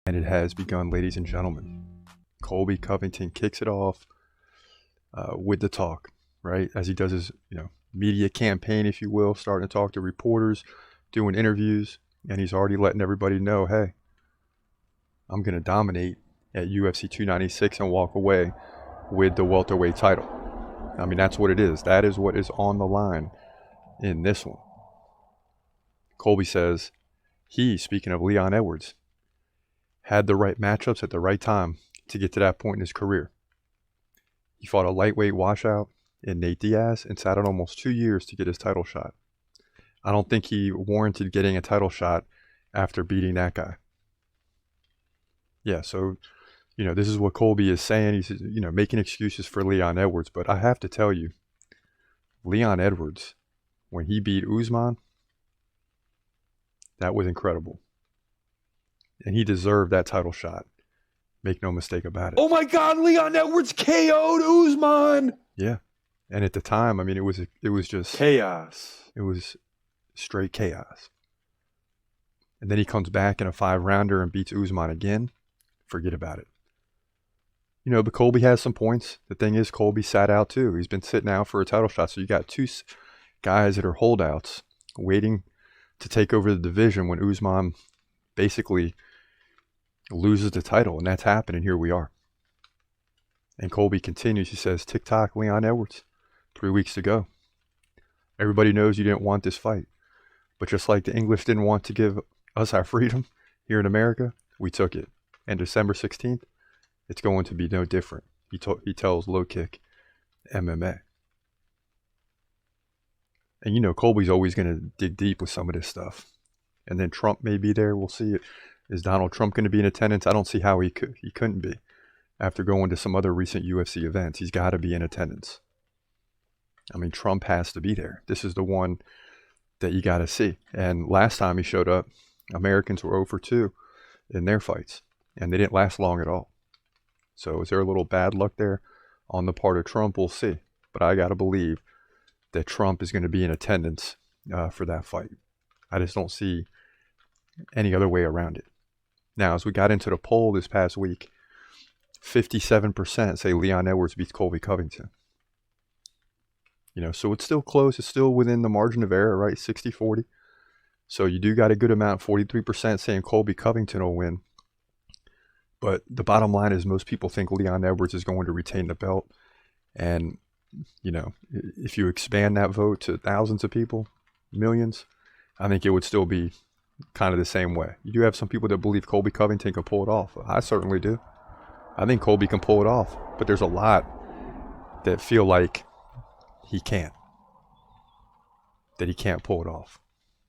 And it has begun, ladies and gentlemen. Colby Covington kicks it off with the talk, right? As he does his, media campaign, if you will, starting to talk to reporters, doing interviews, and he's already letting everybody know, hey, I'm going to dominate at UFC 296 and walk away with the welterweight title. I mean, that's what it is. That is what is on the line in this one. Colby says he, speaking of Leon Edwards, had the right matchups at the right time to get to that point in his career. He fought a lightweight washout in Nate Diaz and sat out almost 2 years to get his title shot. I don't think he warranted getting a title shot after beating that guy. Yeah, so, this is what Colby is saying. He's, making excuses for Leon Edwards. But I have to tell you, Leon Edwards, when he beat Usman, that was incredible. And he deserved that title shot. Make no mistake about it. Oh my God, Leon Edwards KO'd Usman. Yeah. And at the time, I mean, it was just chaos. It was straight chaos. And then he comes back in a 5-rounder and beats Usman again. Forget about it. But Colby has some points. The thing is, Colby sat out too. He's been sitting out for a title shot. So you got two guys that are holdouts waiting to take over the division when Usman basically loses the title. And that's happened, and here we are. And Colby continues. He says, tick-tock, Leon Edwards. 3 weeks to go. Everybody knows you didn't want this fight. But just like the English didn't want to give us our freedom here in America, we took it. And December 16th, it's going to be no different. He tells Low Kick MMA. And Colby's always going to dig deep with some of this stuff. And then Trump may be there. We'll see. Is Donald Trump going to be in attendance? I don't see how he couldn't be. After going to some other recent UFC events, he's got to be in attendance. I mean, Trump has to be there. This is the one that you got to see. And last time he showed up, Americans were 0 for 2 in their fights. And they didn't last long at all. So is there a little bad luck there on the part of Trump? We'll see. But I got to believe that Trump is going to be in attendance for that fight. I just don't see any other way around it. Now, as we got into the poll this past week, 57% say Leon Edwards beats Colby Covington. So it's still close. It's still within the margin of error, right? 60-40. So you do got a good amount, 43% saying Colby Covington will win. But the bottom line is most people think Leon Edwards is going to retain the belt. And, if you expand that vote to thousands of people, millions, I think it would still be kind of the same way. You do have some people that believe Colby Covington can pull it off. I certainly do. I think Colby can pull it off. But there's a lot that feel like he can't. That he can't pull it off.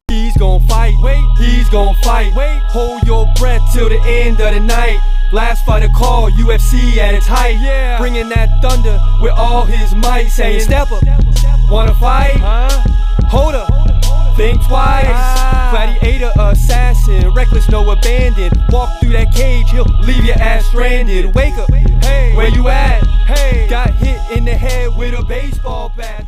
He's gonna fight, wait, he's gonna fight, wait, hold your breath till the end of the night. Last fighter call, UFC at its height, yeah. Bringing that thunder with all his might, saying step up, wanna fight, hold up, think twice, gladiator, assassin, reckless, no abandon, walk through that cage, he'll leave your ass stranded, wake up, hey, where you at, hey, got hit in the head with a baseball bat.